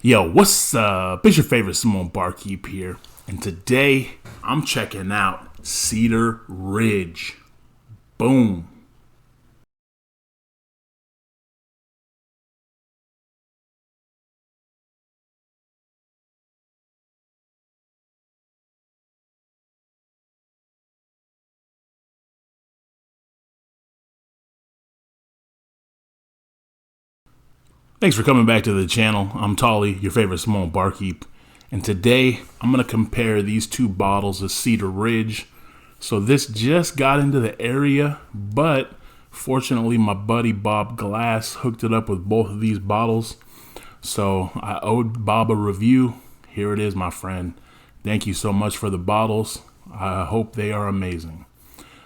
Yo, what's up? It's your favorite Samoan Barkeep here, and today I'm checking out Cedar Ridge. Boom. Thanks for coming back to the channel. I'm Tolly, your favorite Samoan Barkeep, and today I'm going to compare these two bottles of Cedar Ridge. So this just got into the area, but fortunately my buddy Bob Glass hooked it up with both of these bottles. So I owed Bob a review. Here it is, my friend. Thank you so much for the bottles. I hope they are amazing.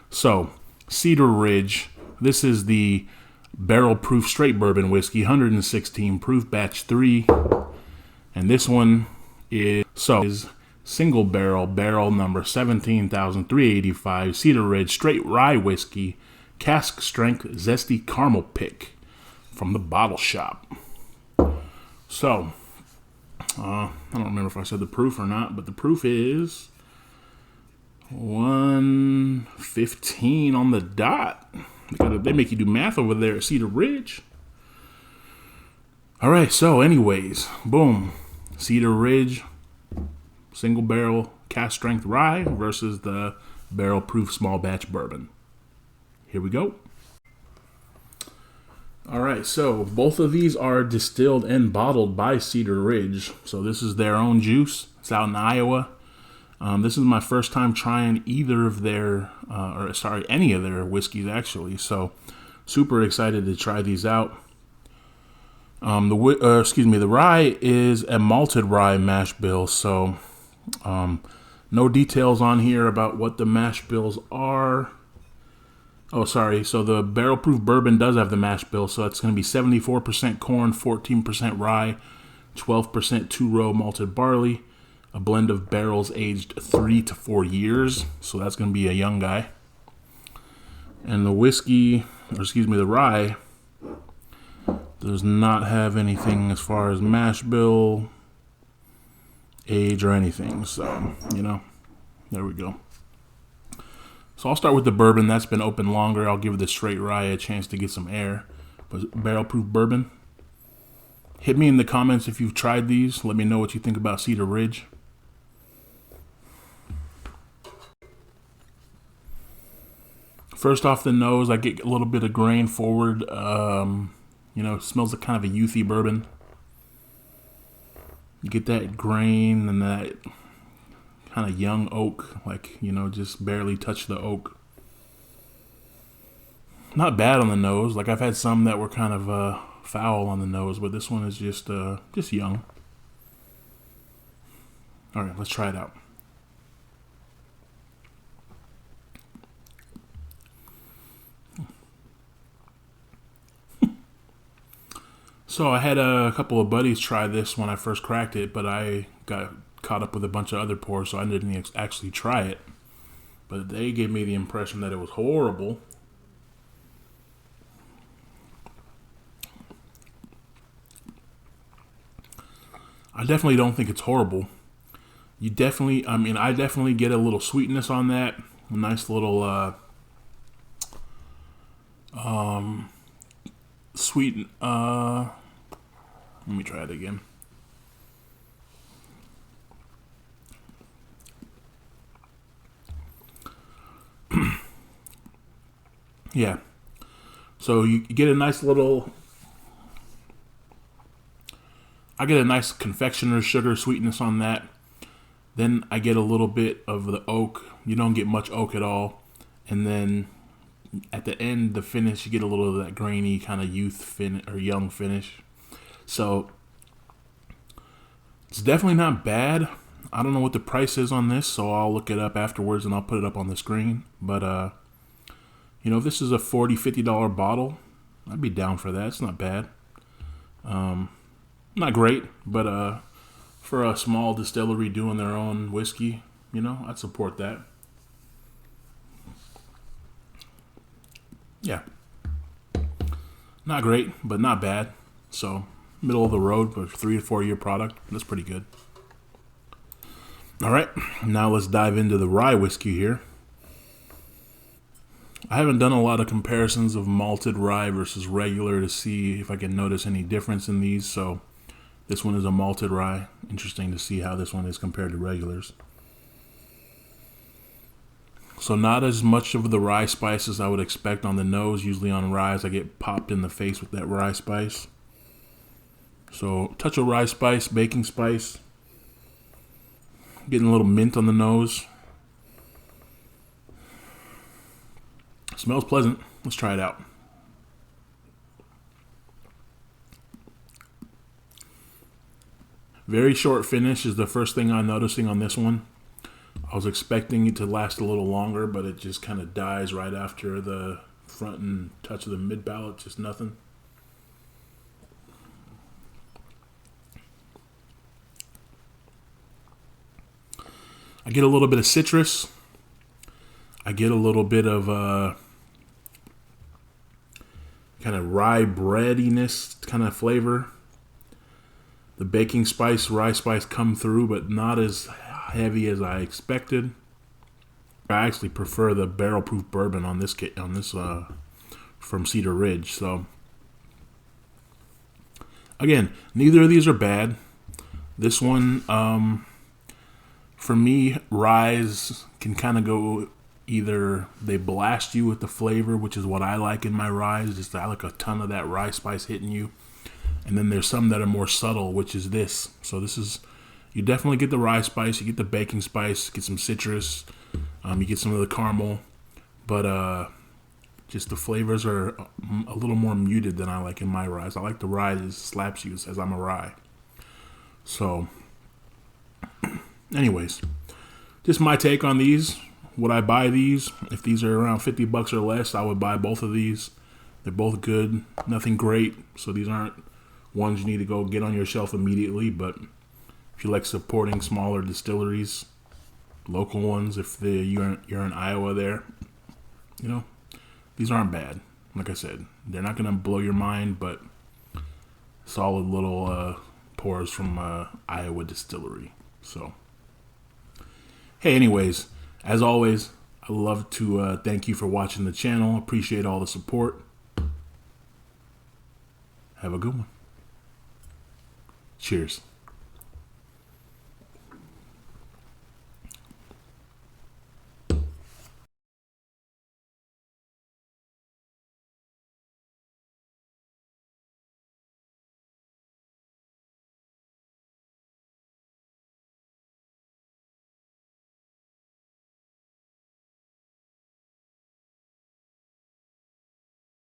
So Cedar Ridge, this is the barrel proof straight bourbon whiskey, 116 proof, batch 3, and this one is single barrel number 17,385 Cedar Ridge straight rye whiskey, cask strength zesty caramel pick from the bottle shop. So I don't remember if I said the proof or not, but the proof is 115 on the dot. They make you do math over there at Cedar Ridge. All right, so anyways, boom. Cedar Ridge, single barrel cask strength rye versus the barrel proof small batch bourbon. Here we go. All right, so both of these are distilled and bottled by Cedar Ridge. So this is their own juice. It's out in Iowa. This is my first time trying either of their, any of their whiskeys actually. So, super excited to try these out. The rye is a malted rye mash bill. So, no details on here about what the mash bills are. Oh, sorry. So the barrel proof bourbon does have the mash bill. So it's going to be 74% corn, 14% rye, 12% two-row malted barley. A blend of barrels aged 3 to 4 years. So that's going to be a young guy. And the the rye does not have anything as far as mash bill, age, or anything. So, there we go. So I'll start with the bourbon. That's been open longer. I'll give the straight rye a chance to get some air. But barrel proof bourbon. Hit me in the comments if you've tried these. Let me know what you think about Cedar Ridge. First off the nose, I get a little bit of grain forward. It smells like kind of a youthy bourbon. You get that grain and that kind of young oak, just barely touch the oak. Not bad on the nose. Like I've had some that were kind of foul on the nose, but this one is just young. All right, let's try it out. So I had a couple of buddies try this when I first cracked it, but I got caught up with a bunch of other pours, so I didn't actually try it. But they gave me the impression that it was horrible. I definitely don't think it's horrible. I definitely get a little sweetness on that. A nice little sweet. Let me try it again. Yeah. So you get a nice little. I get a nice confectioner's sugar sweetness on that. Then I get a little bit of the oak. You don't get much oak at all. And then at the end, the finish, you get a little of that grainy kind of young finish. So it's definitely not bad. I don't know what the price is on this, so I'll look it up afterwards and I'll put it up on the screen. But if this is a $40, $50 bottle, I'd be down for that. It's not bad. Not great, but for a small distillery doing their own whiskey, I'd support that. Yeah. Not great, but not bad. So middle of the road, but 3 to 4 year product. That's pretty good. All right, now let's dive into the rye whiskey here. I haven't done a lot of comparisons of malted rye versus regular to see if I can notice any difference in these. So this one is a malted rye. Interesting to see how this one is compared to regulars. So not as much of the rye spice as I would expect on the nose. Usually on rye, I get popped in the face with that rye spice. So touch of rye spice, baking spice. Getting a little mint on the nose. Smells pleasant. Let's try it out. Very short finish is the first thing I'm noticing on this one. I was expecting it to last a little longer, but it just kind of dies right after the front and touch of the mid palate. Just nothing. I get a little bit of citrus. I get a little bit of kind of rye breadiness kind of flavor. The baking spice, rye spice come through, but not as heavy as I expected. I actually prefer the barrel proof bourbon on this from Cedar Ridge. So again, neither of these are bad. This one, for me, ryes can kind of go either they blast you with the flavor, which is what I like in my ryes. Just I like a ton of that rye spice hitting you. And then there's some that are more subtle, which is this. So this is, you definitely get the rye spice, you get the baking spice, get some citrus, you get some of the caramel, but just the flavors are a little more muted than I like in my ryes. I like the rye that slaps you, says I'm a rye. So, anyways, just my take on these. Would I buy these? If these are around $50 or less, I would buy both of these. They're both good, nothing great, so these aren't ones you need to go get on your shelf immediately, but if you like supporting smaller distilleries, local ones, if you're in Iowa there, you know, these aren't bad. Like I said, they're not going to blow your mind, but solid little pours from Iowa distillery. So, hey, anyways, as always, I love to thank you for watching the channel. Appreciate all the support. Have a good one. Cheers.